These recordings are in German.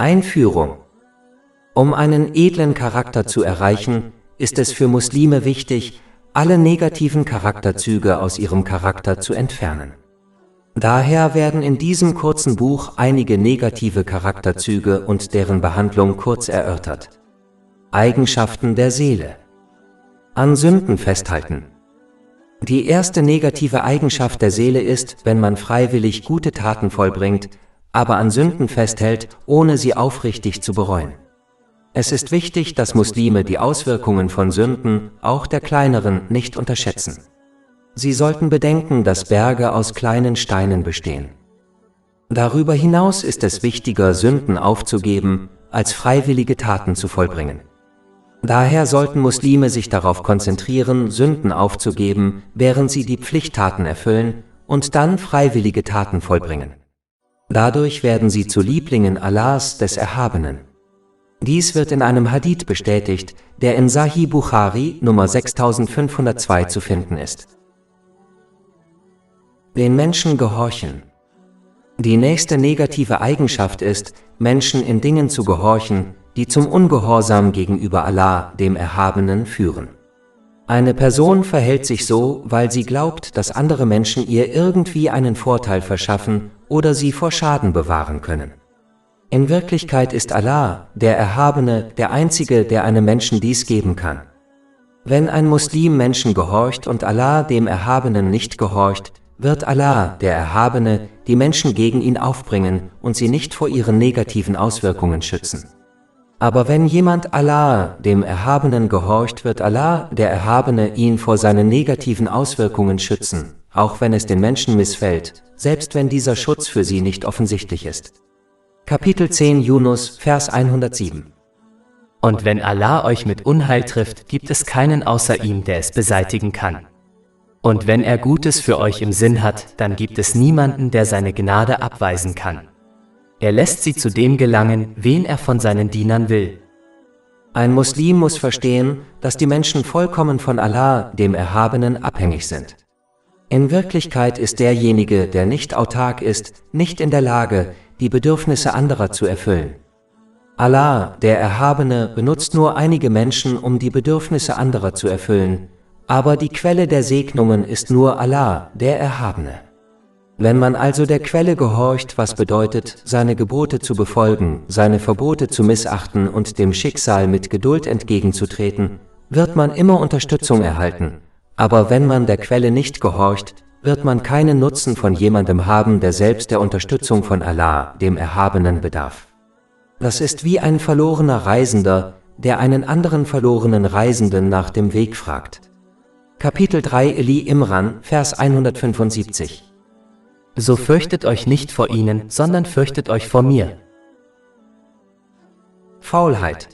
Einführung. Um einen edlen Charakter zu erreichen, ist es für Muslime wichtig, alle negativen Charakterzüge aus ihrem Charakter zu entfernen. Daher werden in diesem kurzen Buch einige negative Charakterzüge und deren Behandlung kurz erörtert. Eigenschaften der Seele. An Sünden festhalten. Die erste negative Eigenschaft der Seele ist, wenn man freiwillig gute Taten vollbringt, aber an Sünden festhält, ohne sie aufrichtig zu bereuen. Es ist wichtig, dass Muslime die Auswirkungen von Sünden, auch der kleineren, nicht unterschätzen. Sie sollten bedenken, dass Berge aus kleinen Steinen bestehen. Darüber hinaus ist es wichtiger, Sünden aufzugeben, als freiwillige Taten zu vollbringen. Daher sollten Muslime sich darauf konzentrieren, Sünden aufzugeben, während sie die Pflichttaten erfüllen und dann freiwillige Taten vollbringen. Dadurch werden sie zu Lieblingen Allahs, des Erhabenen. Dies wird in einem Hadith bestätigt, der in Sahih Bukhari Nummer 6502 zu finden ist. Den Menschen gehorchen. Die nächste negative Eigenschaft ist, Menschen in Dingen zu gehorchen, die zum Ungehorsam gegenüber Allah, dem Erhabenen, führen. Eine Person verhält sich so, weil sie glaubt, dass andere Menschen ihr irgendwie einen Vorteil verschaffen oder sie vor Schaden bewahren können. In Wirklichkeit ist Allah, der Erhabene, der Einzige, der einem Menschen dies geben kann. Wenn ein Muslim Menschen gehorcht und Allah, dem Erhabenen, nicht gehorcht, wird Allah, der Erhabene, die Menschen gegen ihn aufbringen und sie nicht vor ihren negativen Auswirkungen schützen. Aber wenn jemand Allah, dem Erhabenen, gehorcht, wird Allah, der Erhabene, ihn vor seinen negativen Auswirkungen schützen, auch wenn es den Menschen missfällt, selbst wenn dieser Schutz für sie nicht offensichtlich ist. Kapitel 10 Yunus, Vers 107. Und wenn Allah euch mit Unheil trifft, gibt es keinen außer ihm, der es beseitigen kann. Und wenn er Gutes für euch im Sinn hat, dann gibt es niemanden, der seine Gnade abweisen kann. Er lässt sie zu dem gelangen, wen er von seinen Dienern will. Ein Muslim muss verstehen, dass die Menschen vollkommen von Allah, dem Erhabenen, abhängig sind. In Wirklichkeit ist derjenige, der nicht autark ist, nicht in der Lage, die Bedürfnisse anderer zu erfüllen. Allah, der Erhabene, benutzt nur einige Menschen, um die Bedürfnisse anderer zu erfüllen, aber die Quelle der Segnungen ist nur Allah, der Erhabene. Wenn man also der Quelle gehorcht, was bedeutet, seine Gebote zu befolgen, seine Verbote zu missachten und dem Schicksal mit Geduld entgegenzutreten, wird man immer Unterstützung erhalten. Aber wenn man der Quelle nicht gehorcht, wird man keinen Nutzen von jemandem haben, der selbst der Unterstützung von Allah, dem Erhabenen, bedarf. Das ist wie ein verlorener Reisender, der einen anderen verlorenen Reisenden nach dem Weg fragt. Kapitel 3 Ali Imran, Vers 175. So fürchtet euch nicht vor ihnen, sondern fürchtet euch vor mir. Faulheit.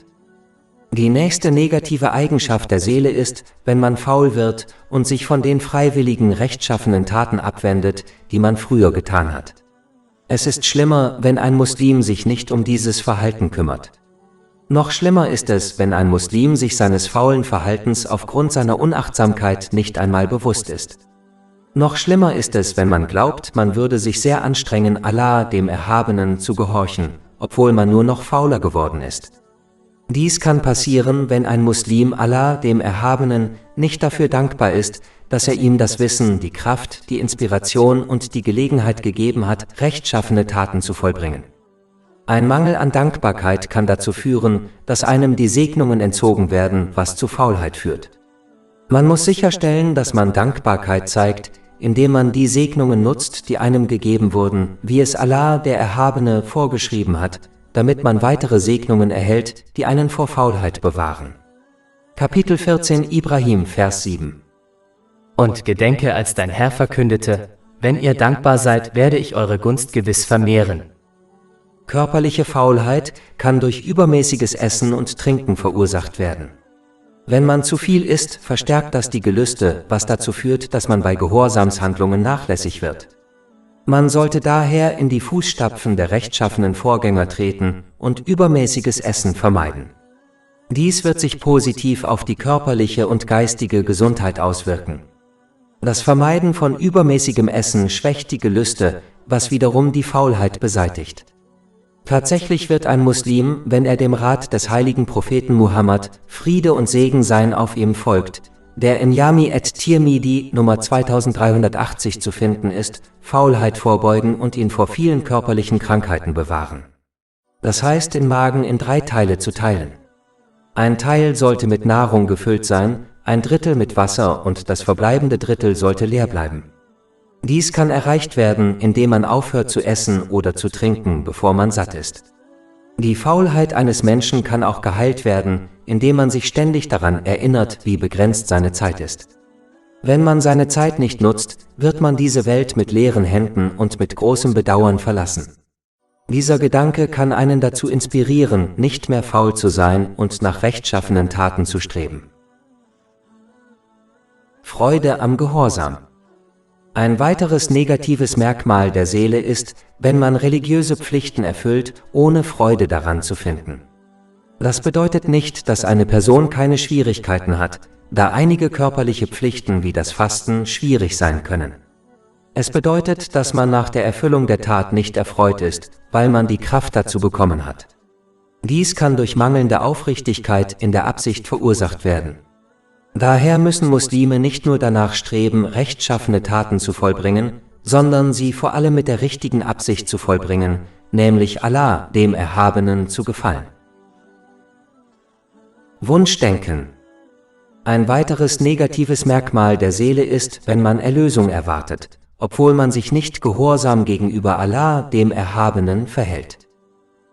Die nächste negative Eigenschaft der Seele ist, wenn man faul wird und sich von den freiwilligen, rechtschaffenen Taten abwendet, die man früher getan hat. Es ist schlimmer, wenn ein Muslim sich nicht um dieses Verhalten kümmert. Noch schlimmer ist es, wenn ein Muslim sich seines faulen Verhaltens aufgrund seiner Unachtsamkeit nicht einmal bewusst ist. Noch schlimmer ist es, wenn man glaubt, man würde sich sehr anstrengen, Allah, dem Erhabenen, zu gehorchen, obwohl man nur noch fauler geworden ist. Dies kann passieren, wenn ein Muslim Allah, dem Erhabenen, nicht dafür dankbar ist, dass er ihm das Wissen, die Kraft, die Inspiration und die Gelegenheit gegeben hat, rechtschaffene Taten zu vollbringen. Ein Mangel an Dankbarkeit kann dazu führen, dass einem die Segnungen entzogen werden, was zu Faulheit führt. Man muss sicherstellen, dass man Dankbarkeit zeigt, indem man die Segnungen nutzt, die einem gegeben wurden, wie es Allah, der Erhabene, vorgeschrieben hat, damit man weitere Segnungen erhält, die einen vor Faulheit bewahren. Kapitel 14 Ibrahim, Vers 7. Und gedenke, als dein Herr verkündete, wenn ihr dankbar seid, werde ich eure Gunst gewiss vermehren. Körperliche Faulheit kann durch übermäßiges Essen und Trinken verursacht werden. Wenn man zu viel isst, verstärkt das die Gelüste, was dazu führt, dass man bei Gehorsamshandlungen nachlässig wird. Man sollte daher in die Fußstapfen der rechtschaffenen Vorgänger treten und übermäßiges Essen vermeiden. Dies wird sich positiv auf die körperliche und geistige Gesundheit auswirken. Das Vermeiden von übermäßigem Essen schwächt die Gelüste, was wiederum die Faulheit beseitigt. Tatsächlich wird ein Muslim, wenn er dem Rat des heiligen Propheten Muhammad, Friede und Segen seien auf ihm, folgt, der in Jami at-Tirmidhi Nummer 2380 zu finden ist, Faulheit vorbeugen und ihn vor vielen körperlichen Krankheiten bewahren. Das heißt, den Magen in 3 Teile zu teilen. Ein Teil sollte mit Nahrung gefüllt sein, ein Drittel mit Wasser und das verbleibende Drittel sollte leer bleiben. Dies kann erreicht werden, indem man aufhört zu essen oder zu trinken, bevor man satt ist. Die Faulheit eines Menschen kann auch geheilt werden, indem man sich ständig daran erinnert, wie begrenzt seine Zeit ist. Wenn man seine Zeit nicht nutzt, wird man diese Welt mit leeren Händen und mit großem Bedauern verlassen. Dieser Gedanke kann einen dazu inspirieren, nicht mehr faul zu sein und nach rechtschaffenen Taten zu streben. Freude am Gehorsam. Ein weiteres negatives Merkmal der Seele ist, wenn man religiöse Pflichten erfüllt, ohne Freude daran zu finden. Das bedeutet nicht, dass eine Person keine Schwierigkeiten hat, da einige körperliche Pflichten wie das Fasten schwierig sein können. Es bedeutet, dass man nach der Erfüllung der Tat nicht erfreut ist, weil man die Kraft dazu bekommen hat. Dies kann durch mangelnde Aufrichtigkeit in der Absicht verursacht werden. Daher müssen Muslime nicht nur danach streben, rechtschaffene Taten zu vollbringen, sondern sie vor allem mit der richtigen Absicht zu vollbringen, nämlich Allah, dem Erhabenen, zu gefallen. Wunschdenken. Ein weiteres negatives Merkmal der Seele ist, wenn man Erlösung erwartet, obwohl man sich nicht gehorsam gegenüber Allah, dem Erhabenen, verhält.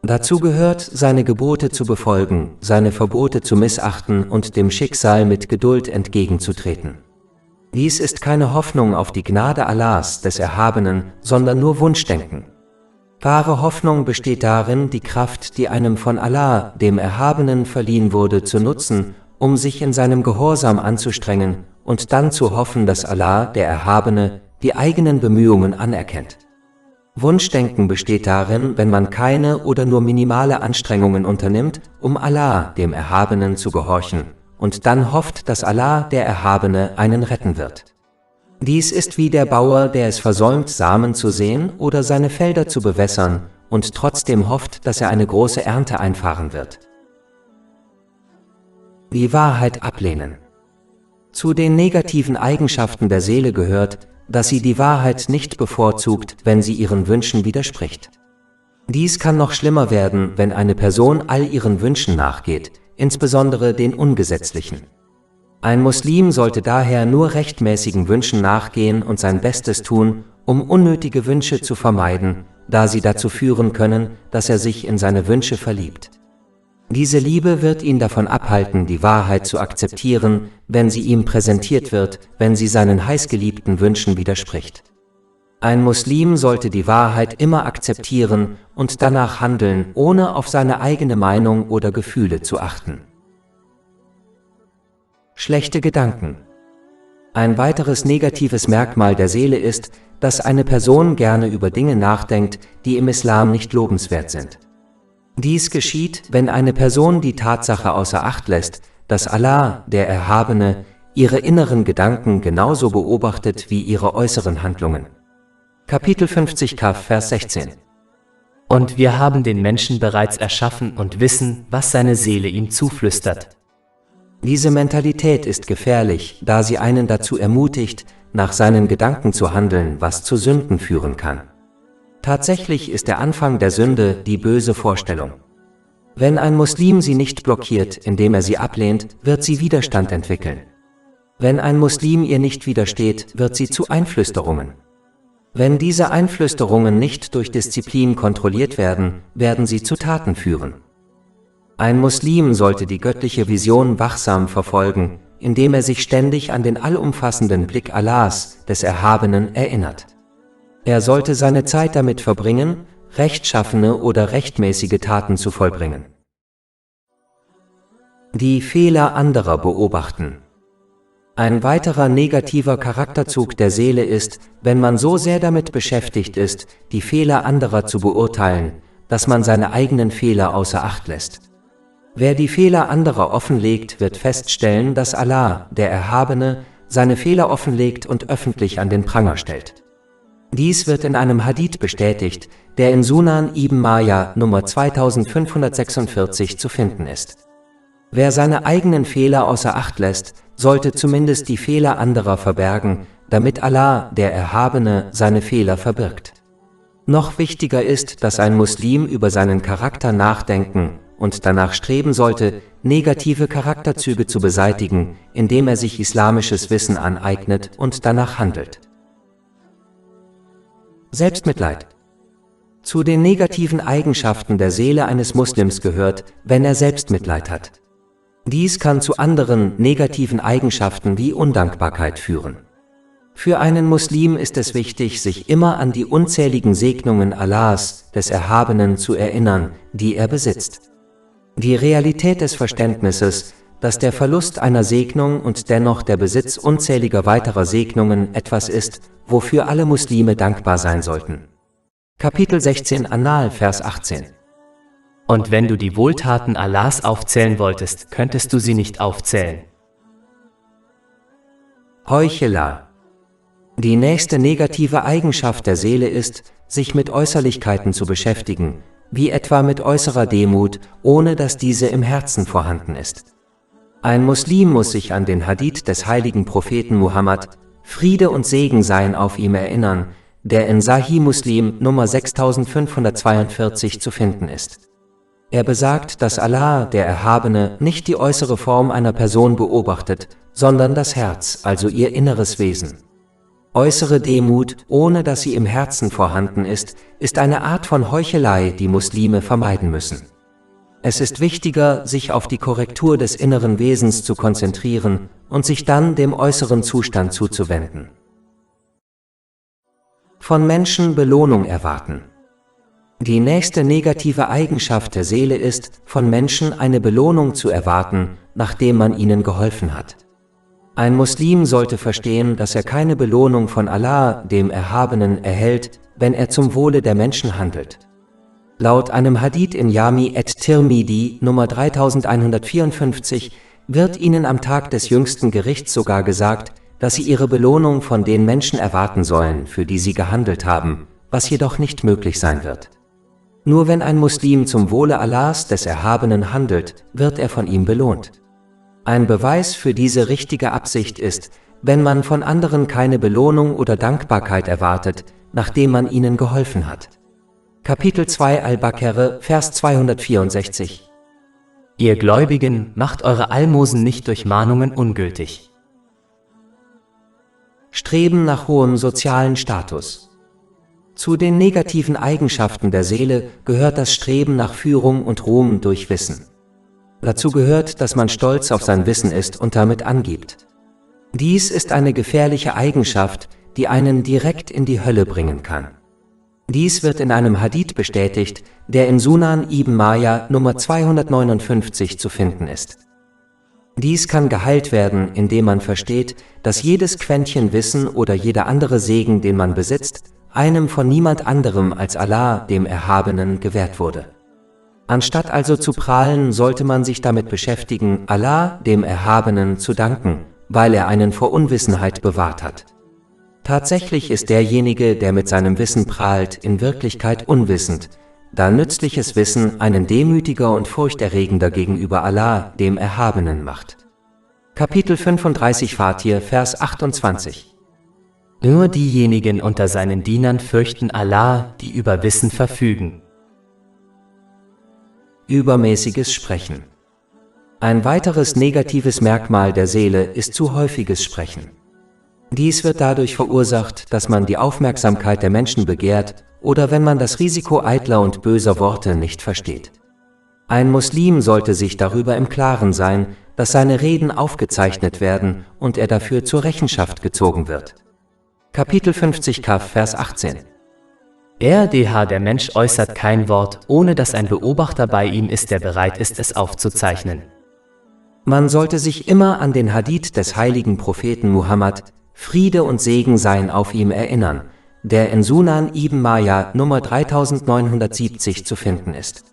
Dazu gehört, seine Gebote zu befolgen, seine Verbote zu missachten und dem Schicksal mit Geduld entgegenzutreten. Dies ist keine Hoffnung auf die Gnade Allahs, des Erhabenen, sondern nur Wunschdenken. Wahre Hoffnung besteht darin, die Kraft, die einem von Allah, dem Erhabenen, verliehen wurde, zu nutzen, um sich in seinem Gehorsam anzustrengen und dann zu hoffen, dass Allah, der Erhabene, die eigenen Bemühungen anerkennt. Wunschdenken besteht darin, wenn man keine oder nur minimale Anstrengungen unternimmt, um Allah, dem Erhabenen, zu gehorchen, und dann hofft, dass Allah, der Erhabene, einen retten wird. Dies ist wie der Bauer, der es versäumt, Samen zu säen oder seine Felder zu bewässern und trotzdem hofft, dass er eine große Ernte einfahren wird. Die Wahrheit ablehnen. Zu den negativen Eigenschaften der Seele gehört, dass sie die Wahrheit nicht bevorzugt, wenn sie ihren Wünschen widerspricht. Dies kann noch schlimmer werden, wenn eine Person all ihren Wünschen nachgeht, insbesondere den ungesetzlichen. Ein Muslim sollte daher nur rechtmäßigen Wünschen nachgehen und sein Bestes tun, um unnötige Wünsche zu vermeiden, da sie dazu führen können, dass er sich in seine Wünsche verliebt. Diese Liebe wird ihn davon abhalten, die Wahrheit zu akzeptieren, wenn sie ihm präsentiert wird, wenn sie seinen heißgeliebten Wünschen widerspricht. Ein Muslim sollte die Wahrheit immer akzeptieren und danach handeln, ohne auf seine eigene Meinung oder Gefühle zu achten. Schlechte Gedanken. Ein weiteres negatives Merkmal der Seele ist, dass eine Person gerne über Dinge nachdenkt, die im Islam nicht lobenswert sind. Dies geschieht, wenn eine Person die Tatsache außer Acht lässt, dass Allah, der Erhabene, ihre inneren Gedanken genauso beobachtet wie ihre äußeren Handlungen. Kapitel 50 Kaf, Vers 16. Und wir haben den Menschen bereits erschaffen und wissen, was seine Seele ihm zuflüstert. Diese Mentalität ist gefährlich, da sie einen dazu ermutigt, nach seinen Gedanken zu handeln, was zu Sünden führen kann. Tatsächlich ist der Anfang der Sünde die böse Vorstellung. Wenn ein Muslim sie nicht blockiert, indem er sie ablehnt, wird sie Widerstand entwickeln. Wenn ein Muslim ihr nicht widersteht, wird sie zu Einflüsterungen. Wenn diese Einflüsterungen nicht durch Disziplin kontrolliert werden, werden sie zu Taten führen. Ein Muslim sollte die göttliche Vision wachsam verfolgen, indem er sich ständig an den allumfassenden Blick Allahs, des Erhabenen, erinnert. Er sollte seine Zeit damit verbringen, rechtschaffene oder rechtmäßige Taten zu vollbringen. Die Fehler anderer beobachten. Ein weiterer negativer Charakterzug der Seele ist, wenn man so sehr damit beschäftigt ist, die Fehler anderer zu beurteilen, dass man seine eigenen Fehler außer Acht lässt. Wer die Fehler anderer offenlegt, wird feststellen, dass Allah, der Erhabene, seine Fehler offenlegt und öffentlich an den Pranger stellt. Dies wird in einem Hadith bestätigt, der in Sunan Ibn Majah Nummer 2546 zu finden ist. Wer seine eigenen Fehler außer Acht lässt, sollte zumindest die Fehler anderer verbergen, damit Allah, der Erhabene, seine Fehler verbirgt. Noch wichtiger ist, dass ein Muslim über seinen Charakter nachdenken und danach streben sollte, negative Charakterzüge zu beseitigen, indem er sich islamisches Wissen aneignet und danach handelt. Selbstmitleid. Zu den negativen Eigenschaften der Seele eines Muslims gehört, wenn er Selbstmitleid hat. Dies kann zu anderen negativen Eigenschaften wie Undankbarkeit führen. Für einen Muslim ist es wichtig, sich immer an die unzähligen Segnungen Allahs, des Erhabenen, zu erinnern, die er besitzt. Die Realität des Verständnisses, dass der Verlust einer Segnung und dennoch der Besitz unzähliger weiterer Segnungen etwas ist, wofür alle Muslime dankbar sein sollten. Kapitel 16 An-Nahl, Vers 18. Und wenn du die Wohltaten Allahs aufzählen wolltest, könntest du sie nicht aufzählen. Heuchler. Die nächste negative Eigenschaft der Seele ist, sich mit Äußerlichkeiten zu beschäftigen, wie etwa mit äußerer Demut, ohne dass diese im Herzen vorhanden ist. Ein Muslim muss sich an den Hadith des heiligen Propheten Muhammad, Friede und Segen seien auf ihm, erinnern, der in Sahih Muslim Nummer 6542 zu finden ist. Er besagt, dass Allah, der Erhabene, nicht die äußere Form einer Person beobachtet, sondern das Herz, also ihr inneres Wesen. Äußere Demut, ohne dass sie im Herzen vorhanden ist eine Art von Heuchelei, die Muslime vermeiden müssen. Es ist wichtiger, sich auf die Korrektur des inneren Wesens zu konzentrieren und sich dann dem äußeren Zustand zuzuwenden. Von Menschen Belohnung erwarten. Die nächste negative Eigenschaft der Seele ist, von Menschen eine Belohnung zu erwarten, nachdem man ihnen geholfen hat. Ein Muslim sollte verstehen, dass er keine Belohnung von Allah, dem Erhabenen, erhält, wenn er zum Wohle der Menschen handelt. Laut einem Hadith in Jami at-Tirmidhi Nummer 3154 wird ihnen am Tag des jüngsten Gerichts sogar gesagt, dass sie ihre Belohnung von den Menschen erwarten sollen, für die sie gehandelt haben, was jedoch nicht möglich sein wird. Nur wenn ein Muslim zum Wohle Allahs, des Erhabenen, handelt, wird er von ihm belohnt. Ein Beweis für diese richtige Absicht ist, wenn man von anderen keine Belohnung oder Dankbarkeit erwartet, nachdem man ihnen geholfen hat. Kapitel 2 Al-Baqarah, Vers 264. Ihr Gläubigen, macht eure Almosen nicht durch Mahnungen ungültig. Streben nach hohem sozialen Status. Zu den negativen Eigenschaften der Seele gehört das Streben nach Führung und Ruhm durch Wissen. Dazu gehört, dass man stolz auf sein Wissen ist und damit angibt. Dies ist eine gefährliche Eigenschaft, die einen direkt in die Hölle bringen kann. Dies wird in einem Hadith bestätigt, der in Sunan Ibn Majah Nummer 259 zu finden ist. Dies kann geheilt werden, indem man versteht, dass jedes Quäntchen Wissen oder jeder andere Segen, den man besitzt, einem von niemand anderem als Allah, dem Erhabenen, gewährt wurde. Anstatt also zu prahlen, sollte man sich damit beschäftigen, Allah, dem Erhabenen, zu danken, weil er einen vor Unwissenheit bewahrt hat. Tatsächlich ist derjenige, der mit seinem Wissen prahlt, in Wirklichkeit unwissend, da nützliches Wissen einen demütiger und furchterregender gegenüber Allah, dem Erhabenen, macht. Kapitel 35 Fatir, Vers 28. Nur diejenigen unter seinen Dienern fürchten Allah, die über Wissen verfügen. Übermäßiges Sprechen. Ein weiteres negatives Merkmal der Seele ist zu häufiges Sprechen. Dies wird dadurch verursacht, dass man die Aufmerksamkeit der Menschen begehrt oder wenn man das Risiko eitler und böser Worte nicht versteht. Ein Muslim sollte sich darüber im Klaren sein, dass seine Reden aufgezeichnet werden und er dafür zur Rechenschaft gezogen wird. Kapitel 50 Kaf, Vers 18. Der Mensch äußert kein Wort, ohne dass ein Beobachter bei ihm ist, der bereit ist, es aufzuzeichnen. Man sollte sich immer an den Hadith des heiligen Propheten Muhammad, Friede und Segen seien auf ihm, erinnern, der in Sunan Ibn Majah Nummer 3970 zu finden ist.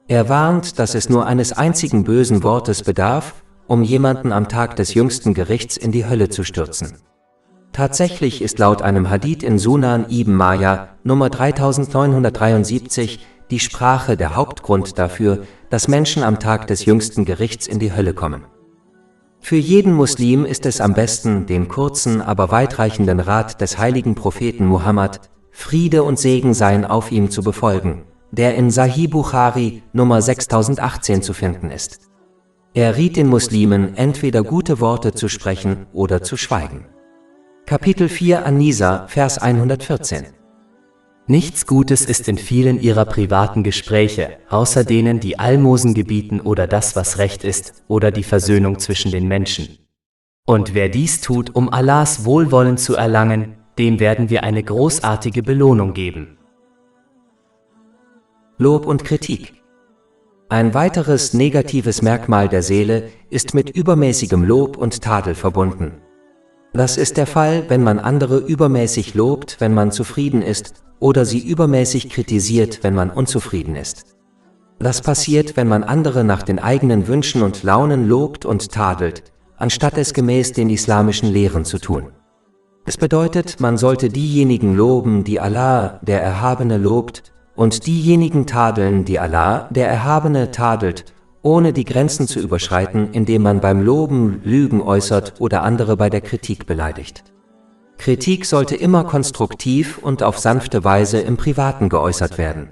Er warnt, dass es nur eines einzigen bösen Wortes bedarf, um jemanden am Tag des jüngsten Gerichts in die Hölle zu stürzen. Tatsächlich ist laut einem Hadith in Sunan ibn Majah, Nummer 3973, die Sprache der Hauptgrund dafür, dass Menschen am Tag des jüngsten Gerichts in die Hölle kommen. Für jeden Muslim ist es am besten, den kurzen, aber weitreichenden Rat des heiligen Propheten Muhammad, Friede und Segen seien auf ihm, zu befolgen, der in Sahih Bukhari, Nummer 6018 zu finden ist. Er riet den Muslimen, entweder gute Worte zu sprechen oder zu schweigen. Kapitel 4 An-Nisa, Vers 114. Nichts Gutes ist in vielen ihrer privaten Gespräche, außer denen, die Almosen gebieten oder das, was recht ist, oder die Versöhnung zwischen den Menschen. Und wer dies tut, um Allahs Wohlwollen zu erlangen, dem werden wir eine großartige Belohnung geben. Lob und Kritik. Ein weiteres negatives Merkmal der Seele ist mit übermäßigem Lob und Tadel verbunden. Das ist der Fall, wenn man andere übermäßig lobt, wenn man zufrieden ist, oder sie übermäßig kritisiert, wenn man unzufrieden ist. Das passiert, wenn man andere nach den eigenen Wünschen und Launen lobt und tadelt, anstatt es gemäß den islamischen Lehren zu tun. Es bedeutet, man sollte diejenigen loben, die Allah, der Erhabene, lobt, und diejenigen tadeln, die Allah, der Erhabene, tadelt, ohne die Grenzen zu überschreiten, indem man beim Loben Lügen äußert oder andere bei der Kritik beleidigt. Kritik sollte immer konstruktiv und auf sanfte Weise im Privaten geäußert werden.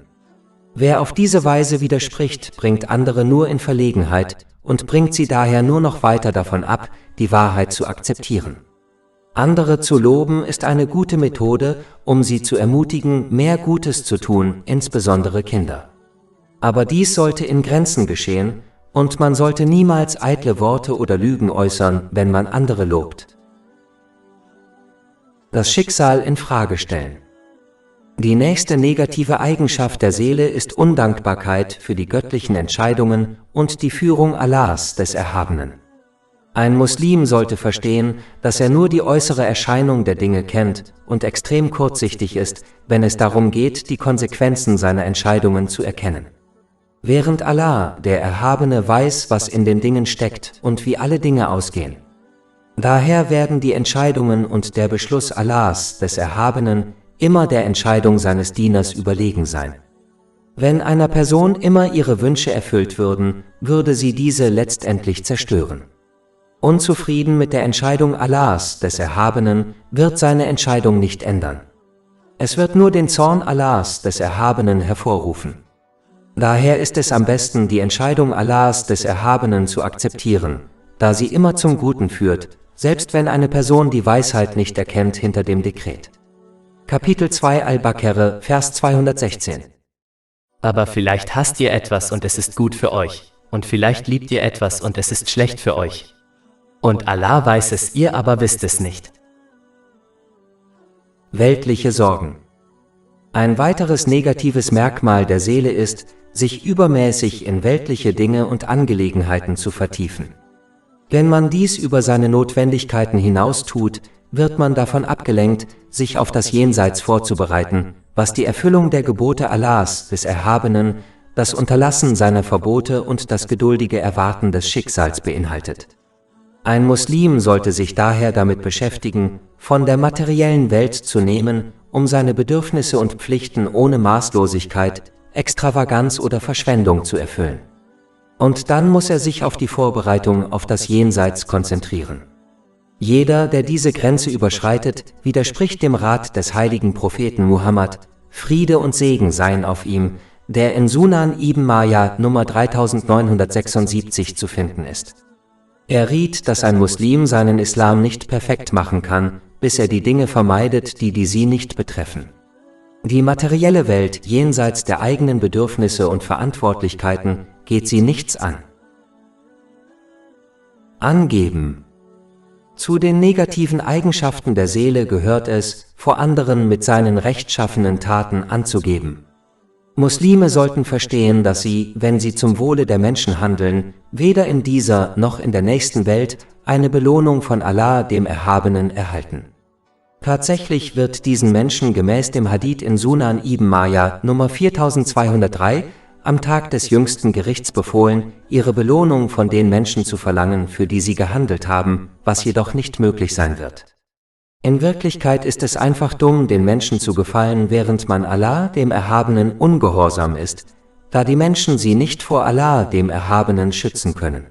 Wer auf diese Weise widerspricht, bringt andere nur in Verlegenheit und bringt sie daher nur noch weiter davon ab, die Wahrheit zu akzeptieren. Andere zu loben ist eine gute Methode, um sie zu ermutigen, mehr Gutes zu tun, insbesondere Kinder. Aber dies sollte in Grenzen geschehen, und man sollte niemals eitle Worte oder Lügen äußern, wenn man andere lobt. Das Schicksal in Frage stellen. Die nächste negative Eigenschaft der Seele ist Undankbarkeit für die göttlichen Entscheidungen und die Führung Allahs, des Erhabenen. Ein Muslim sollte verstehen, dass er nur die äußere Erscheinung der Dinge kennt und extrem kurzsichtig ist, wenn es darum geht, die Konsequenzen seiner Entscheidungen zu erkennen. Während Allah, der Erhabene, weiß, was in den Dingen steckt und wie alle Dinge ausgehen. Daher werden die Entscheidungen und der Beschluss Allahs, des Erhabenen, immer der Entscheidung seines Dieners überlegen sein. Wenn einer Person immer ihre Wünsche erfüllt würden, würde sie diese letztendlich zerstören. Unzufrieden mit der Entscheidung Allahs, des Erhabenen, wird seine Entscheidung nicht ändern. Es wird nur den Zorn Allahs, des Erhabenen, hervorrufen. Daher ist es am besten, die Entscheidung Allahs, des Erhabenen, zu akzeptieren, da sie immer zum Guten führt, selbst wenn eine Person die Weisheit nicht erkennt hinter dem Dekret. Kapitel 2 Al-Baqarah, Vers 216. Aber vielleicht hasst ihr etwas und es ist gut für euch, und vielleicht liebt ihr etwas und es ist schlecht für euch. Und Allah weiß es, ihr aber wisst es nicht. Weltliche Sorgen. Ein weiteres negatives Merkmal der Seele ist, sich übermäßig in weltliche Dinge und Angelegenheiten zu vertiefen. Wenn man dies über seine Notwendigkeiten hinaus tut, wird man davon abgelenkt, sich auf das Jenseits vorzubereiten, was die Erfüllung der Gebote Allahs, des Erhabenen, das Unterlassen seiner Verbote und das geduldige Erwarten des Schicksals beinhaltet. Ein Muslim sollte sich daher damit beschäftigen, von der materiellen Welt zu nehmen, um seine Bedürfnisse und Pflichten ohne Maßlosigkeit, Extravaganz oder Verschwendung zu erfüllen. Und dann muss er sich auf die Vorbereitung auf das Jenseits konzentrieren. Jeder, der diese Grenze überschreitet, widerspricht dem Rat des heiligen Propheten Muhammad, Friede und Segen seien auf ihm, der in Sunan ibn Majah Nummer 3976 zu finden ist. Er riet, dass ein Muslim seinen Islam nicht perfekt machen kann, bis er die Dinge vermeidet, die sie nicht betreffen. Die materielle Welt jenseits der eigenen Bedürfnisse und Verantwortlichkeiten geht sie nichts an. Angeben. Zu den negativen Eigenschaften der Seele gehört es, vor anderen mit seinen rechtschaffenen Taten anzugeben. Muslime sollten verstehen, dass sie, wenn sie zum Wohle der Menschen handeln, weder in dieser noch in der nächsten Welt eine Belohnung von Allah, dem Erhabenen, erhalten. Tatsächlich wird diesen Menschen gemäß dem Hadith in Sunan ibn Majah Nummer 4203 am Tag des jüngsten Gerichts befohlen, ihre Belohnung von den Menschen zu verlangen, für die sie gehandelt haben, was jedoch nicht möglich sein wird. In Wirklichkeit ist es einfach dumm, den Menschen zu gefallen, während man Allah, dem Erhabenen, ungehorsam ist, da die Menschen sie nicht vor Allah, dem Erhabenen, schützen können.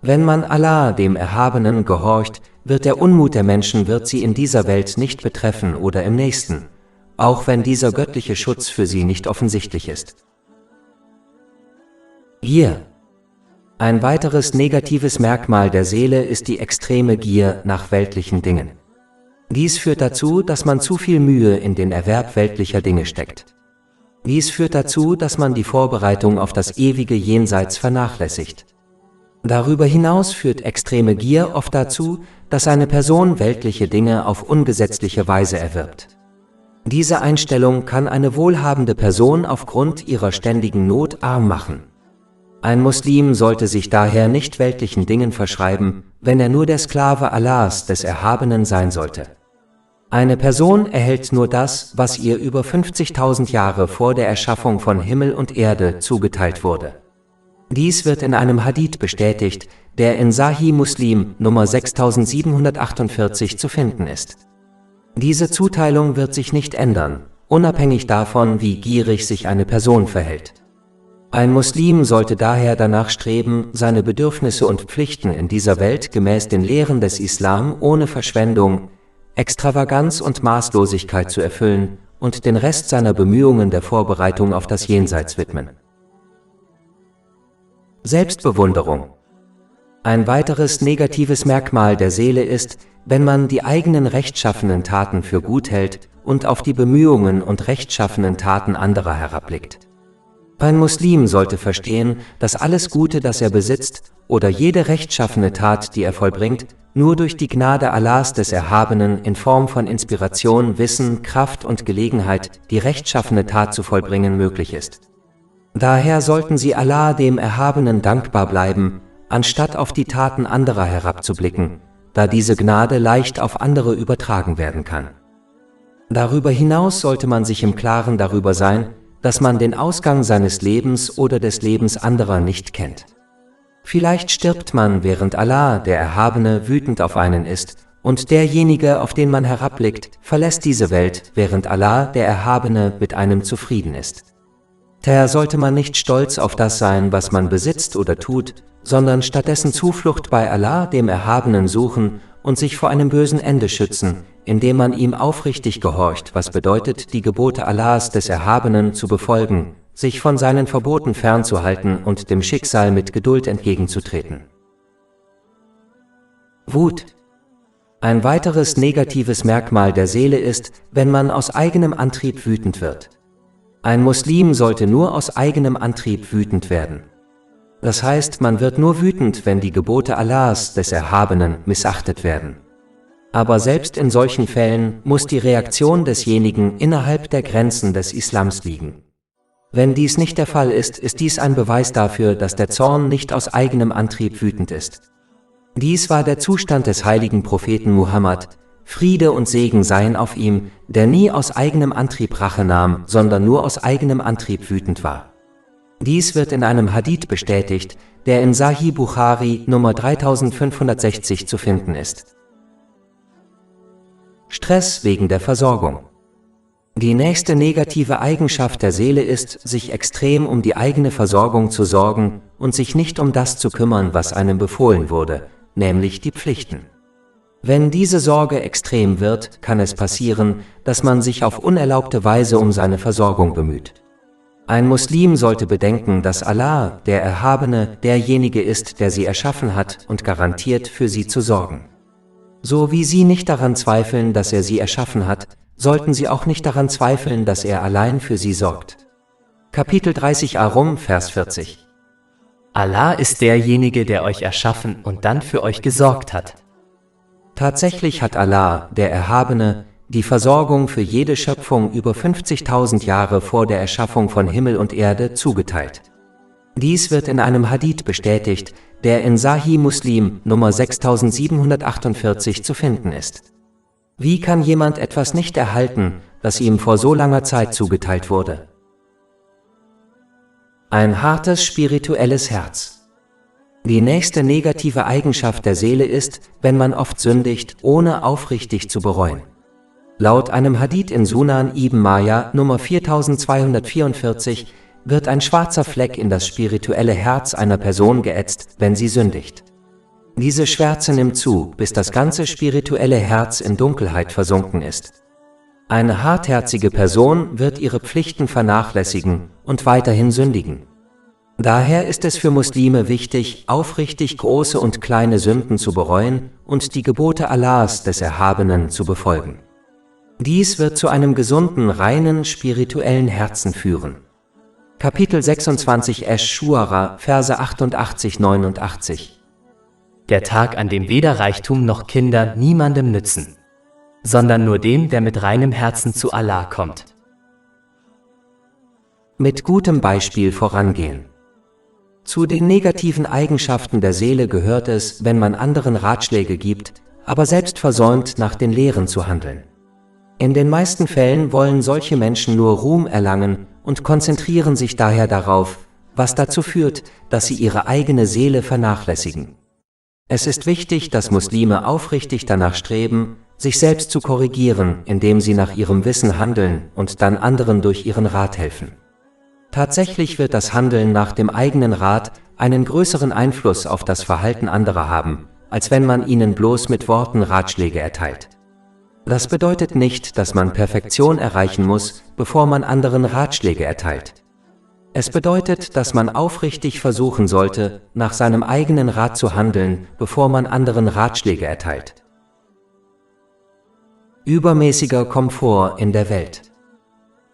Wenn man Allah, dem Erhabenen, gehorcht, wird der Unmut der Menschen sie in dieser Welt nicht betreffen oder im nächsten, auch wenn dieser göttliche Schutz für sie nicht offensichtlich ist. Gier. Ein weiteres negatives Merkmal der Seele ist die extreme Gier nach weltlichen Dingen. Dies führt dazu, dass man zu viel Mühe in den Erwerb weltlicher Dinge steckt. Dies führt dazu, dass man die Vorbereitung auf das ewige Jenseits vernachlässigt. Darüber hinaus führt extreme Gier oft dazu, dass eine Person weltliche Dinge auf ungesetzliche Weise erwirbt. Diese Einstellung kann eine wohlhabende Person aufgrund ihrer ständigen Not arm machen. Ein Muslim sollte sich daher nicht weltlichen Dingen verschreiben, wenn er nur der Sklave Allahs, des Erhabenen, sein sollte. Eine Person erhält nur das, was ihr über 50.000 Jahre vor der Erschaffung von Himmel und Erde zugeteilt wurde. Dies wird in einem Hadith bestätigt, der in Sahih Muslim Nummer 6748 zu finden ist. Diese Zuteilung wird sich nicht ändern, unabhängig davon, wie gierig sich eine Person verhält. Ein Muslim sollte daher danach streben, seine Bedürfnisse und Pflichten in dieser Welt gemäß den Lehren des Islam ohne Verschwendung, Extravaganz und Maßlosigkeit zu erfüllen und den Rest seiner Bemühungen der Vorbereitung auf das Jenseits widmen. Selbstbewunderung. Ein weiteres negatives Merkmal der Seele ist, wenn man die eigenen rechtschaffenen Taten für gut hält und auf die Bemühungen und rechtschaffenen Taten anderer herabblickt. Ein Muslim sollte verstehen, dass alles Gute, das er besitzt, oder jede rechtschaffene Tat, die er vollbringt, nur durch die Gnade Allahs, des Erhabenen, in Form von Inspiration, Wissen, Kraft und Gelegenheit, die rechtschaffene Tat zu vollbringen, möglich ist. Daher sollten sie Allah, dem Erhabenen, dankbar bleiben, anstatt auf die Taten anderer herabzublicken, da diese Gnade leicht auf andere übertragen werden kann. Darüber hinaus sollte man sich im Klaren darüber sein, dass man den Ausgang seines Lebens oder des Lebens anderer nicht kennt. Vielleicht stirbt man, während Allah, der Erhabene, wütend auf einen ist, und derjenige, auf den man herabblickt, verlässt diese Welt, während Allah, der Erhabene, mit einem zufrieden ist. Daher sollte man nicht stolz auf das sein, was man besitzt oder tut, sondern stattdessen Zuflucht bei Allah, dem Erhabenen, suchen und sich vor einem bösen Ende schützen, indem man ihm aufrichtig gehorcht, was bedeutet, die Gebote Allahs, des Erhabenen, zu befolgen, sich von seinen Verboten fernzuhalten und dem Schicksal mit Geduld entgegenzutreten. Wut. Ein weiteres negatives Merkmal der Seele ist, wenn man aus eigenem Antrieb wütend wird. Ein Muslim sollte nur aus eigenem Antrieb wütend werden. Das heißt, man wird nur wütend, wenn die Gebote Allahs, des Erhabenen, missachtet werden. Aber selbst in solchen Fällen muss die Reaktion desjenigen innerhalb der Grenzen des Islams liegen. Wenn dies nicht der Fall ist, ist dies ein Beweis dafür, dass der Zorn nicht aus eigenem Antrieb wütend ist. Dies war der Zustand des heiligen Propheten Muhammad, Friede und Segen seien auf ihm, der nie aus eigenem Antrieb Rache nahm, sondern nur aus eigenem Antrieb wütend war. Dies wird in einem Hadith bestätigt, der in Sahih Bukhari Nummer 3560 zu finden ist. Stress wegen der Versorgung. Die nächste negative Eigenschaft der Seele ist, sich extrem um die eigene Versorgung zu sorgen und sich nicht um das zu kümmern, was einem befohlen wurde, nämlich die Pflichten. Wenn diese Sorge extrem wird, kann es passieren, dass man sich auf unerlaubte Weise um seine Versorgung bemüht. Ein Muslim sollte bedenken, dass Allah, der Erhabene, derjenige ist, der sie erschaffen hat und garantiert, für sie zu sorgen. So wie Sie nicht daran zweifeln, dass er sie erschaffen hat, sollten Sie auch nicht daran zweifeln, dass er allein für sie sorgt. Kapitel 30 Ar-Rum, Vers 40. Allah ist derjenige, der euch erschaffen und dann für euch gesorgt hat. Tatsächlich hat Allah, der Erhabene, die Versorgung für jede Schöpfung über 50.000 Jahre vor der Erschaffung von Himmel und Erde zugeteilt. Dies wird in einem Hadith bestätigt, der in Sahih Muslim Nummer 6748 zu finden ist. Wie kann jemand etwas nicht erhalten, das ihm vor so langer Zeit zugeteilt wurde? Ein hartes spirituelles Herz. Die nächste negative Eigenschaft der Seele ist, wenn man oft sündigt, ohne aufrichtig zu bereuen. Laut einem Hadith in Sunan ibn Majah Nummer 4244 wird ein schwarzer Fleck in das spirituelle Herz einer Person geätzt, wenn sie sündigt. Diese Schwärze nimmt zu, bis das ganze spirituelle Herz in Dunkelheit versunken ist. Eine hartherzige Person wird ihre Pflichten vernachlässigen und weiterhin sündigen. Daher ist es für Muslime wichtig, aufrichtig große und kleine Sünden zu bereuen und die Gebote Allahs des Erhabenen zu befolgen. Dies wird zu einem gesunden, reinen, spirituellen Herzen führen. Kapitel 26 Ash-Shu'ara, Verse 88-89. Der Tag, an dem weder Reichtum noch Kinder niemandem nützen, sondern nur dem, der mit reinem Herzen zu Allah kommt. Mit gutem Beispiel vorangehen. Zu den negativen Eigenschaften der Seele gehört es, wenn man anderen Ratschläge gibt, aber selbst versäumt, nach den Lehren zu handeln. In den meisten Fällen wollen solche Menschen nur Ruhm erlangen und konzentrieren sich daher darauf, was dazu führt, dass sie ihre eigene Seele vernachlässigen. Es ist wichtig, dass Muslime aufrichtig danach streben, sich selbst zu korrigieren, indem sie nach ihrem Wissen handeln und dann anderen durch ihren Rat helfen. Tatsächlich wird das Handeln nach dem eigenen Rat einen größeren Einfluss auf das Verhalten anderer haben, als wenn man ihnen bloß mit Worten Ratschläge erteilt. Das bedeutet nicht, dass man Perfektion erreichen muss, bevor man anderen Ratschläge erteilt. Es bedeutet, dass man aufrichtig versuchen sollte, nach seinem eigenen Rat zu handeln, bevor man anderen Ratschläge erteilt. Übermäßiger Komfort in der Welt.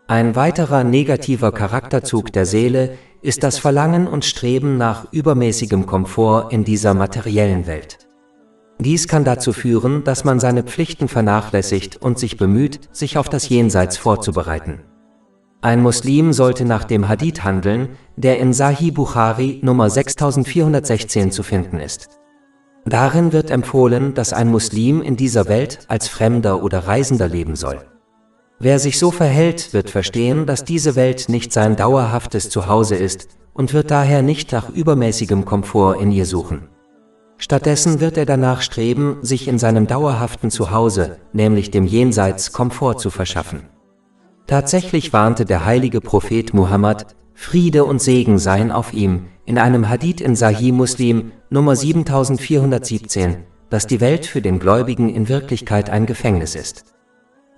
Ein weiterer negativer Charakterzug der Seele ist das Verlangen und Streben nach übermäßigem Komfort in dieser materiellen Welt. Dies kann dazu führen, dass man seine Pflichten vernachlässigt und sich bemüht, sich auf das Jenseits vorzubereiten. Ein Muslim sollte nach dem Hadith handeln, der in Sahih Bukhari Nummer 6416 zu finden ist. Darin wird empfohlen, dass ein Muslim in dieser Welt als Fremder oder Reisender leben soll. Wer sich so verhält, wird verstehen, dass diese Welt nicht sein dauerhaftes Zuhause ist und wird daher nicht nach übermäßigem Komfort in ihr suchen. Stattdessen wird er danach streben, sich in seinem dauerhaften Zuhause, nämlich dem Jenseits, Komfort zu verschaffen. Tatsächlich warnte der heilige Prophet Muhammad, Friede und Segen seien auf ihm, in einem Hadith in Sahih Muslim, Nummer 7417, dass die Welt für den Gläubigen in Wirklichkeit ein Gefängnis ist.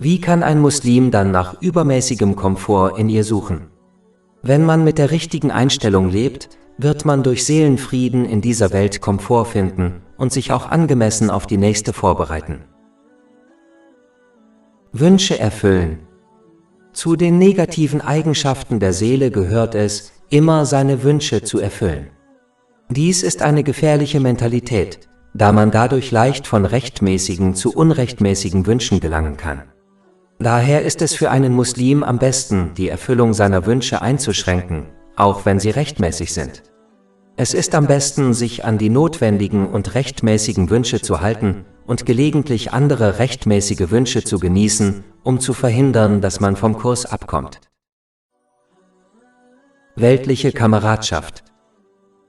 Wie kann ein Muslim dann nach übermäßigem Komfort in ihr suchen? Wenn man mit der richtigen Einstellung lebt, wird man durch Seelenfrieden in dieser Welt Komfort finden und sich auch angemessen auf die nächste vorbereiten. Wünsche erfüllen. Zu den negativen Eigenschaften der Seele gehört es, immer seine Wünsche zu erfüllen. Dies ist eine gefährliche Mentalität, da man dadurch leicht von rechtmäßigen zu unrechtmäßigen Wünschen gelangen kann. Daher ist es für einen Muslim am besten, die Erfüllung seiner Wünsche einzuschränken, auch wenn sie rechtmäßig sind. Es ist am besten, sich an die notwendigen und rechtmäßigen Wünsche zu halten und gelegentlich andere rechtmäßige Wünsche zu genießen, um zu verhindern, dass man vom Kurs abkommt. Weltliche Kameradschaft.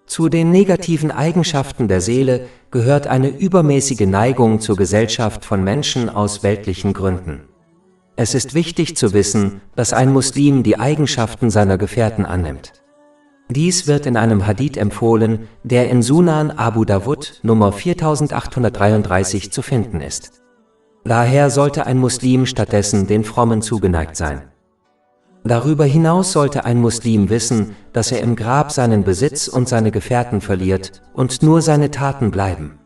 Zu den negativen Eigenschaften der Seele gehört eine übermäßige Neigung zur Gesellschaft von Menschen aus weltlichen Gründen. Es ist wichtig zu wissen, dass ein Muslim die Eigenschaften seiner Gefährten annimmt. Dies wird in einem Hadith empfohlen, der in Sunan Abu Dawud Nummer 4833 zu finden ist. Daher sollte ein Muslim stattdessen den Frommen zugeneigt sein. Darüber hinaus sollte ein Muslim wissen, dass er im Grab seinen Besitz und seine Gefährten verliert und nur seine Taten bleiben.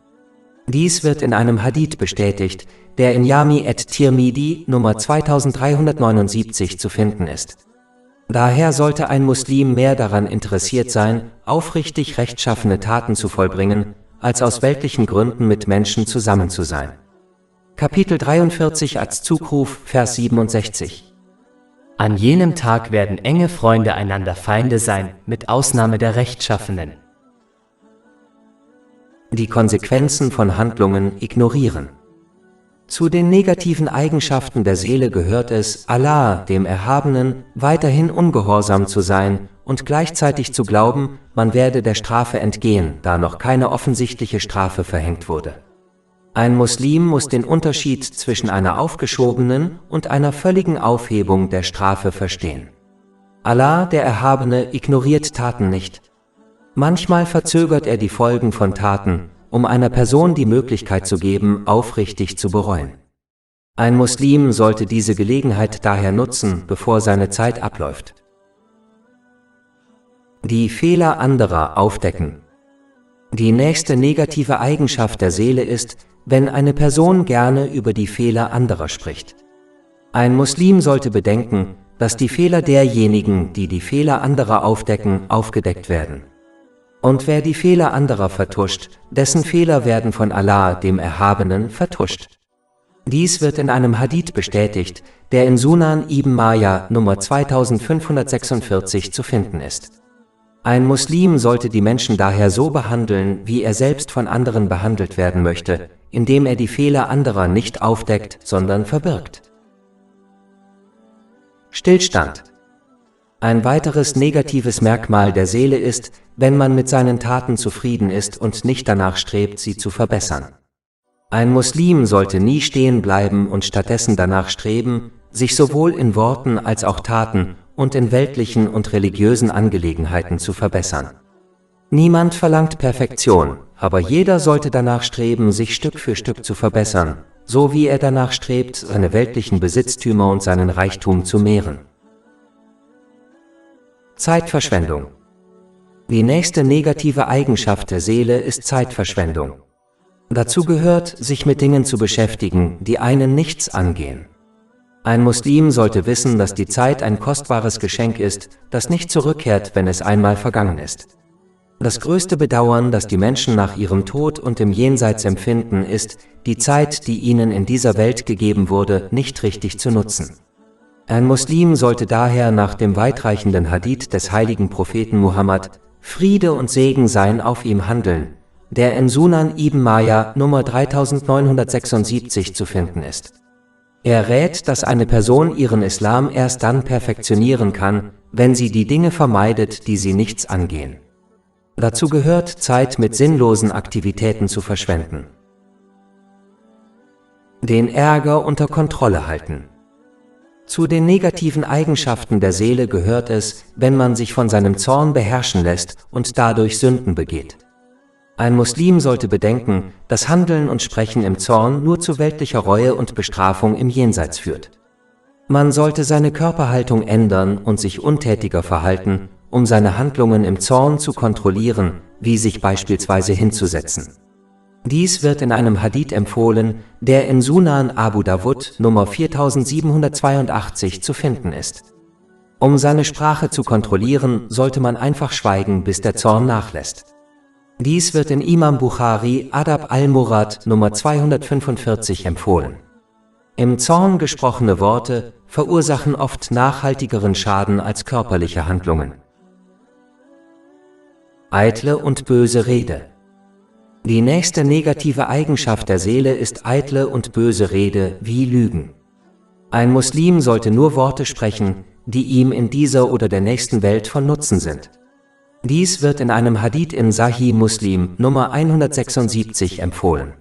Dies wird in einem Hadith bestätigt, der in Jami at-Tirmidhi Nummer 2379 zu finden ist. Daher sollte ein Muslim mehr daran interessiert sein, aufrichtig rechtschaffene Taten zu vollbringen, als aus weltlichen Gründen mit Menschen zusammen zu sein. Kapitel 43 als Zugruf, Vers 67. An jenem Tag werden enge Freunde einander Feinde sein, mit Ausnahme der Rechtschaffenen. Die Konsequenzen von Handlungen ignorieren. Zu den negativen Eigenschaften der Seele gehört es, Allah, dem Erhabenen, weiterhin ungehorsam zu sein und gleichzeitig zu glauben, man werde der Strafe entgehen, da noch keine offensichtliche Strafe verhängt wurde. Ein Muslim muss den Unterschied zwischen einer aufgeschobenen und einer völligen Aufhebung der Strafe verstehen. Allah, der Erhabene, ignoriert Taten nicht. Manchmal verzögert er die Folgen von Taten, um einer Person die Möglichkeit zu geben, aufrichtig zu bereuen. Ein Muslim sollte diese Gelegenheit daher nutzen, bevor seine Zeit abläuft. Die Fehler anderer aufdecken. Die nächste negative Eigenschaft der Seele ist, wenn eine Person gerne über die Fehler anderer spricht. Ein Muslim sollte bedenken, dass die Fehler derjenigen, die die Fehler anderer aufdecken, aufgedeckt werden. Und wer die Fehler anderer vertuscht, dessen Fehler werden von Allah, dem Erhabenen, vertuscht. Dies wird in einem Hadith bestätigt, der in Sunan ibn Majah Nummer 2546 zu finden ist. Ein Muslim sollte die Menschen daher so behandeln, wie er selbst von anderen behandelt werden möchte, indem er die Fehler anderer nicht aufdeckt, sondern verbirgt. Stillstand. Ein weiteres negatives Merkmal der Seele ist, wenn man mit seinen Taten zufrieden ist und nicht danach strebt, sie zu verbessern. Ein Muslim sollte nie stehen bleiben und stattdessen danach streben, sich sowohl in Worten als auch Taten und in weltlichen und religiösen Angelegenheiten zu verbessern. Niemand verlangt Perfektion, aber jeder sollte danach streben, sich Stück für Stück zu verbessern, so wie er danach strebt, seine weltlichen Besitztümer und seinen Reichtum zu mehren. Zeitverschwendung. Die nächste negative Eigenschaft der Seele ist Zeitverschwendung. Dazu gehört, sich mit Dingen zu beschäftigen, die einen nichts angehen. Ein Muslim sollte wissen, dass die Zeit ein kostbares Geschenk ist, das nicht zurückkehrt, wenn es einmal vergangen ist. Das größte Bedauern, das die Menschen nach ihrem Tod und im Jenseits empfinden, ist, die Zeit, die ihnen in dieser Welt gegeben wurde, nicht richtig zu nutzen. Ein Muslim sollte daher nach dem weitreichenden Hadith des heiligen Propheten Muhammad, Friede und Segen seien auf ihm, handeln, der in Sunan ibn Majah Nummer 3976 zu finden ist. Er rät, dass eine Person ihren Islam erst dann perfektionieren kann, wenn sie die Dinge vermeidet, die sie nichts angehen. Dazu gehört, Zeit mit sinnlosen Aktivitäten zu verschwenden. Den Ärger unter Kontrolle halten. Zu den negativen Eigenschaften der Seele gehört es, wenn man sich von seinem Zorn beherrschen lässt und dadurch Sünden begeht. Ein Muslim sollte bedenken, dass Handeln und Sprechen im Zorn nur zu weltlicher Reue und Bestrafung im Jenseits führt. Man sollte seine Körperhaltung ändern und sich untätiger verhalten, um seine Handlungen im Zorn zu kontrollieren, wie sich beispielsweise hinzusetzen. Dies wird in einem Hadith empfohlen, der in Sunan Abu Dawud Nummer 4782 zu finden ist. Um seine Sprache zu kontrollieren, sollte man einfach schweigen, bis der Zorn nachlässt. Dies wird in Imam Bukhari Adab al-Murad Nummer 245 empfohlen. Im Zorn gesprochene Worte verursachen oft nachhaltigeren Schaden als körperliche Handlungen. Eitle und böse Rede. Die nächste negative Eigenschaft der Seele ist eitle und böse Rede wie Lügen. Ein Muslim sollte nur Worte sprechen, die ihm in dieser oder der nächsten Welt von Nutzen sind. Dies wird in einem Hadith in Sahih Muslim Nummer 176 empfohlen.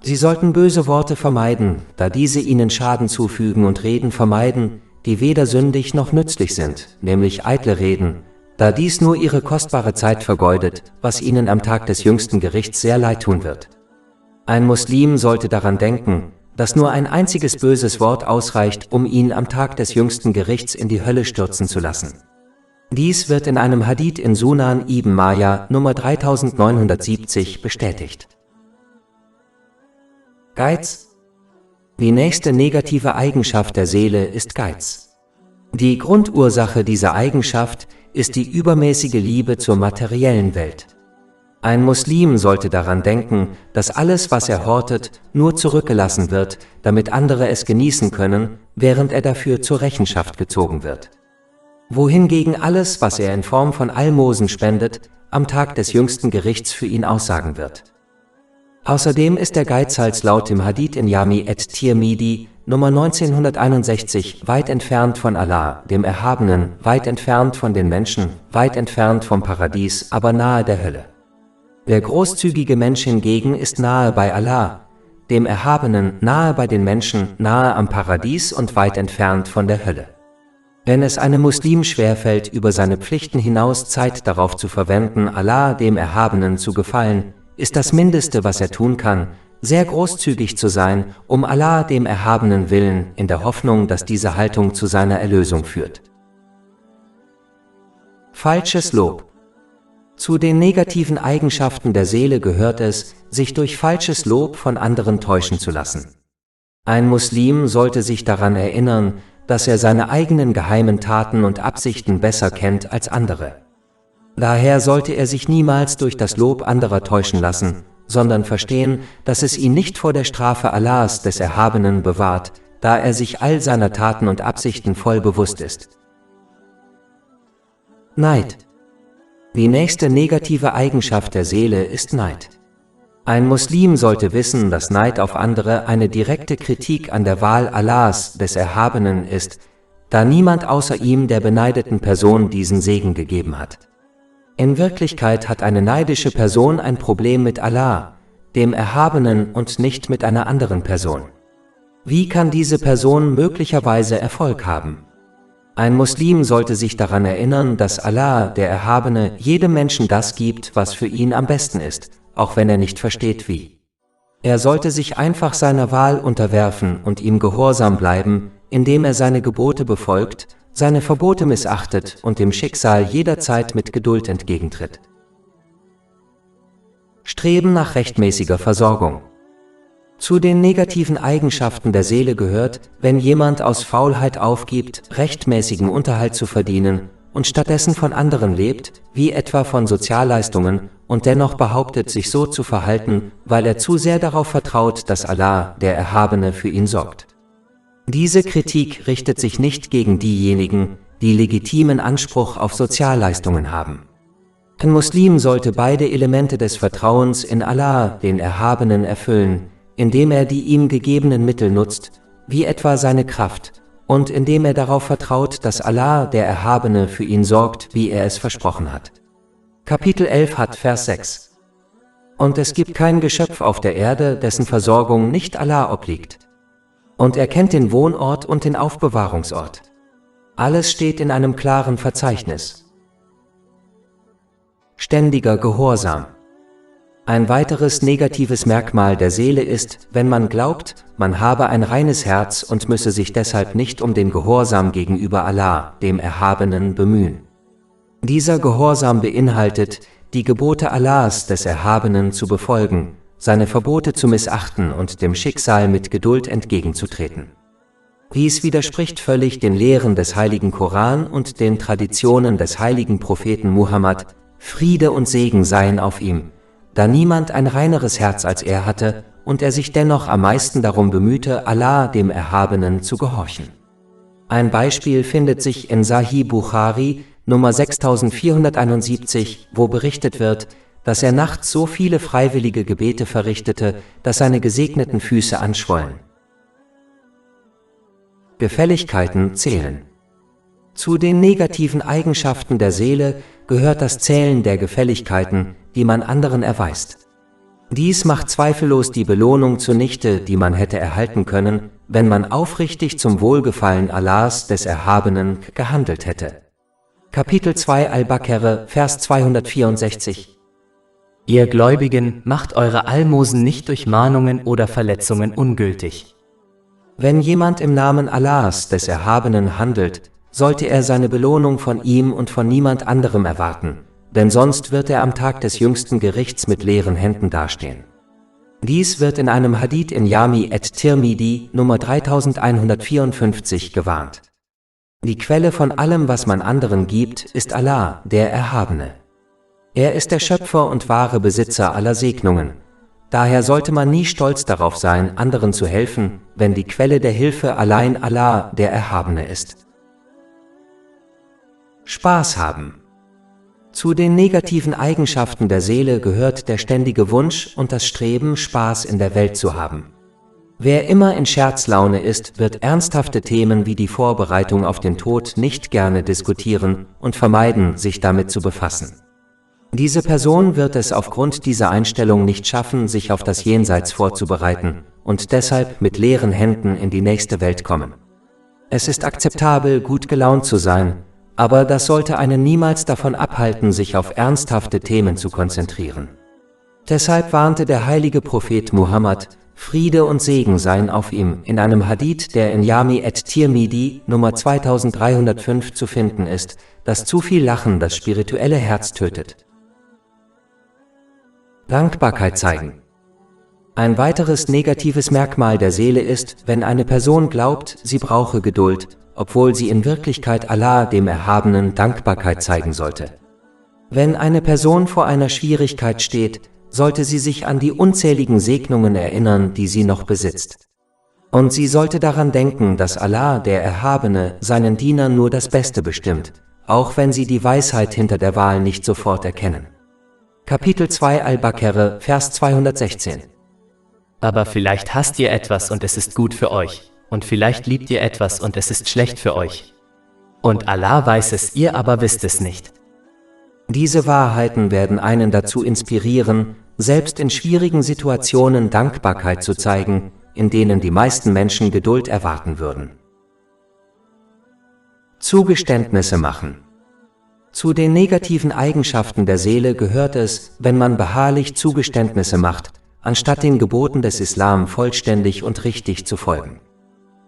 Sie sollten böse Worte vermeiden, da diese ihnen Schaden zufügen, und Reden vermeiden, die weder sündig noch nützlich sind, nämlich eitle Reden, da dies nur ihre kostbare Zeit vergeudet, was ihnen am Tag des jüngsten Gerichts sehr leid tun wird. Ein Muslim sollte daran denken, dass nur ein einziges böses Wort ausreicht, um ihn am Tag des jüngsten Gerichts in die Hölle stürzen zu lassen. Dies wird in einem Hadith in Sunan ibn Majah Nummer 3970 bestätigt. Geiz. Die nächste negative Eigenschaft der Seele ist Geiz. Die Grundursache dieser Eigenschaft ist die übermäßige Liebe zur materiellen Welt. Ein Muslim sollte daran denken, dass alles, was er hortet, nur zurückgelassen wird, damit andere es genießen können, während er dafür zur Rechenschaft gezogen wird. Wohingegen alles, was er in Form von Almosen spendet, am Tag des jüngsten Gerichts für ihn aussagen wird. Außerdem ist der Geizhals laut dem Hadith in Jami at-Tirmidhi, Nummer 1961, weit entfernt von Allah, dem Erhabenen, weit entfernt von den Menschen, weit entfernt vom Paradies, aber nahe der Hölle. Der großzügige Mensch hingegen ist nahe bei Allah, dem Erhabenen, nahe bei den Menschen, nahe am Paradies und weit entfernt von der Hölle. Wenn es einem Muslim schwerfällt, über seine Pflichten hinaus Zeit darauf zu verwenden, Allah, dem Erhabenen, zu gefallen, ist das Mindeste, was er tun kann, sehr großzügig zu sein, um Allah, dem Erhabenen willen, in der Hoffnung, dass diese Haltung zu seiner Erlösung führt. Falsches Lob. Zu den negativen Eigenschaften der Seele gehört es, sich durch falsches Lob von anderen täuschen zu lassen. Ein Muslim sollte sich daran erinnern, dass er seine eigenen geheimen Taten und Absichten besser kennt als andere. Daher sollte er sich niemals durch das Lob anderer täuschen lassen, sondern verstehen, dass es ihn nicht vor der Strafe Allahs, des Erhabenen, bewahrt, da er sich all seiner Taten und Absichten voll bewusst ist. Neid. Die nächste negative Eigenschaft der Seele ist Neid. Ein Muslim sollte wissen, dass Neid auf andere eine direkte Kritik an der Wahl Allahs, des Erhabenen, ist, da niemand außer ihm der beneideten Person diesen Segen gegeben hat. In Wirklichkeit hat eine neidische Person ein Problem mit Allah, dem Erhabenen, und nicht mit einer anderen Person. Wie kann diese Person möglicherweise Erfolg haben? Ein Muslim sollte sich daran erinnern, dass Allah, der Erhabene, jedem Menschen das gibt, was für ihn am besten ist, auch wenn er nicht versteht wie. Er sollte sich einfach seiner Wahl unterwerfen und ihm gehorsam bleiben, indem er seine Gebote befolgt, seine Verbote missachtet und dem Schicksal jederzeit mit Geduld entgegentritt. Streben nach rechtmäßiger Versorgung. Zu den negativen Eigenschaften der Seele gehört, wenn jemand aus Faulheit aufgibt, rechtmäßigen Unterhalt zu verdienen und stattdessen von anderen lebt, wie etwa von Sozialleistungen, und dennoch behauptet, sich so zu verhalten, weil er zu sehr darauf vertraut, dass Allah, der Erhabene, für ihn sorgt. Diese Kritik richtet sich nicht gegen diejenigen, die legitimen Anspruch auf Sozialleistungen haben. Ein Muslim sollte beide Elemente des Vertrauens in Allah, den Erhabenen, erfüllen, indem er die ihm gegebenen Mittel nutzt, wie etwa seine Kraft, und indem er darauf vertraut, dass Allah, der Erhabene, für ihn sorgt, wie er es versprochen hat. Kapitel 11 hat Vers 6. Und es gibt kein Geschöpf auf der Erde, dessen Versorgung nicht Allah obliegt. Und er kennt den Wohnort und den Aufbewahrungsort. Alles steht in einem klaren Verzeichnis. Ständiger Gehorsam. Ein weiteres negatives Merkmal der Seele ist, wenn man glaubt, man habe ein reines Herz und müsse sich deshalb nicht um den Gehorsam gegenüber Allah, dem Erhabenen, bemühen. Dieser Gehorsam beinhaltet, die Gebote Allahs, des Erhabenen, zu befolgen, seine Verbote zu missachten und dem Schicksal mit Geduld entgegenzutreten. Dies widerspricht völlig den Lehren des heiligen Koran und den Traditionen des heiligen Propheten Muhammad, Friede und Segen seien auf ihm, da niemand ein reineres Herz als er hatte und er sich dennoch am meisten darum bemühte, Allah, dem Erhabenen, zu gehorchen. Ein Beispiel findet sich in Sahih Bukhari, Nummer 6471, wo berichtet wird, dass er nachts so viele freiwillige Gebete verrichtete, dass seine gesegneten Füße anschwollen. Gefälligkeiten zählen. Zu den negativen Eigenschaften der Seele gehört das Zählen der Gefälligkeiten, die man anderen erweist. Dies macht zweifellos die Belohnung zunichte, die man hätte erhalten können, wenn man aufrichtig zum Wohlgefallen Allahs, des Erhabenen, gehandelt hätte. Kapitel 2 Al-Baqarah, Vers 264. Ihr Gläubigen, macht eure Almosen nicht durch Mahnungen oder Verletzungen ungültig. Wenn jemand im Namen Allahs, des Erhabenen, handelt, sollte er seine Belohnung von ihm und von niemand anderem erwarten, denn sonst wird er am Tag des jüngsten Gerichts mit leeren Händen dastehen. Dies wird in einem Hadith in Jami at-Tirmidhi, Nummer 3154, gewarnt. Die Quelle von allem, was man anderen gibt, ist Allah, der Erhabene. Er ist der Schöpfer und wahre Besitzer aller Segnungen. Daher sollte man nie stolz darauf sein, anderen zu helfen, wenn die Quelle der Hilfe allein Allah, der Erhabene, ist. Spaß haben. Zu den negativen Eigenschaften der Seele gehört der ständige Wunsch und das Streben, Spaß in der Welt zu haben. Wer immer in Scherzlaune ist, wird ernsthafte Themen wie die Vorbereitung auf den Tod nicht gerne diskutieren und vermeiden, sich damit zu befassen. Diese Person wird es aufgrund dieser Einstellung nicht schaffen, sich auf das Jenseits vorzubereiten und deshalb mit leeren Händen in die nächste Welt kommen. Es ist akzeptabel, gut gelaunt zu sein, aber das sollte einen niemals davon abhalten, sich auf ernsthafte Themen zu konzentrieren. Deshalb warnte der heilige Prophet Muhammad, Friede und Segen seien auf ihm, in einem Hadith, der in Jami et-Tirmidhi Nummer 2305 zu finden ist, dass zu viel Lachen das spirituelle Herz tötet. Dankbarkeit zeigen. Ein weiteres negatives Merkmal der Seele ist, wenn eine Person glaubt, sie brauche Geduld, obwohl sie in Wirklichkeit Allah, dem Erhabenen, Dankbarkeit zeigen sollte. Wenn eine Person vor einer Schwierigkeit steht, sollte sie sich an die unzähligen Segnungen erinnern, die sie noch besitzt. Und sie sollte daran denken, dass Allah, der Erhabene, seinen Dienern nur das Beste bestimmt, auch wenn sie die Weisheit hinter der Wahl nicht sofort erkennen. Kapitel 2 Al-Baqarah, Vers 216. Aber vielleicht hasst ihr etwas und es ist gut für euch, und vielleicht liebt ihr etwas und es ist schlecht für euch. Und Allah weiß es, ihr aber wisst es nicht. Diese Wahrheiten werden einen dazu inspirieren, selbst in schwierigen Situationen Dankbarkeit zu zeigen, in denen die meisten Menschen Geduld erwarten würden. Zugeständnisse machen. Zu den negativen Eigenschaften der Seele gehört es, wenn man beharrlich Zugeständnisse macht, anstatt den Geboten des Islam vollständig und richtig zu folgen.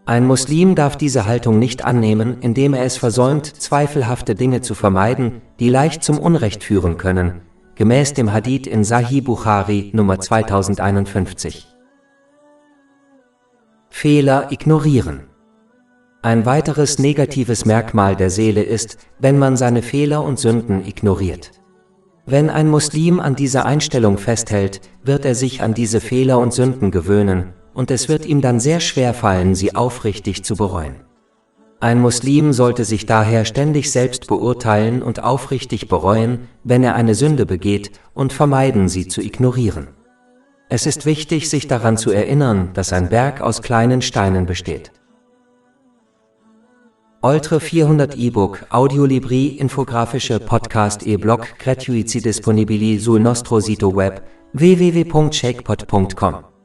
Ein Muslim darf diese Haltung nicht annehmen, indem er es versäumt, zweifelhafte Dinge zu vermeiden, die leicht zum Unrecht führen können, gemäß dem Hadith in Sahih Bukhari Nummer 2051. Fehler ignorieren. Ein weiteres negatives Merkmal der Seele ist, wenn man seine Fehler und Sünden ignoriert. Wenn ein Muslim an dieser Einstellung festhält, wird er sich an diese Fehler und Sünden gewöhnen, und es wird ihm dann sehr schwer fallen, sie aufrichtig zu bereuen. Ein Muslim sollte sich daher ständig selbst beurteilen und aufrichtig bereuen, wenn er eine Sünde begeht, und vermeiden, sie zu ignorieren. Es ist wichtig, sich daran zu erinnern, dass ein Berg aus kleinen Steinen besteht. Oltre 400 e-book, audiolibri, infografische podcast e-blog gratuiti disponibili sul nostro sito web www.shakepot.com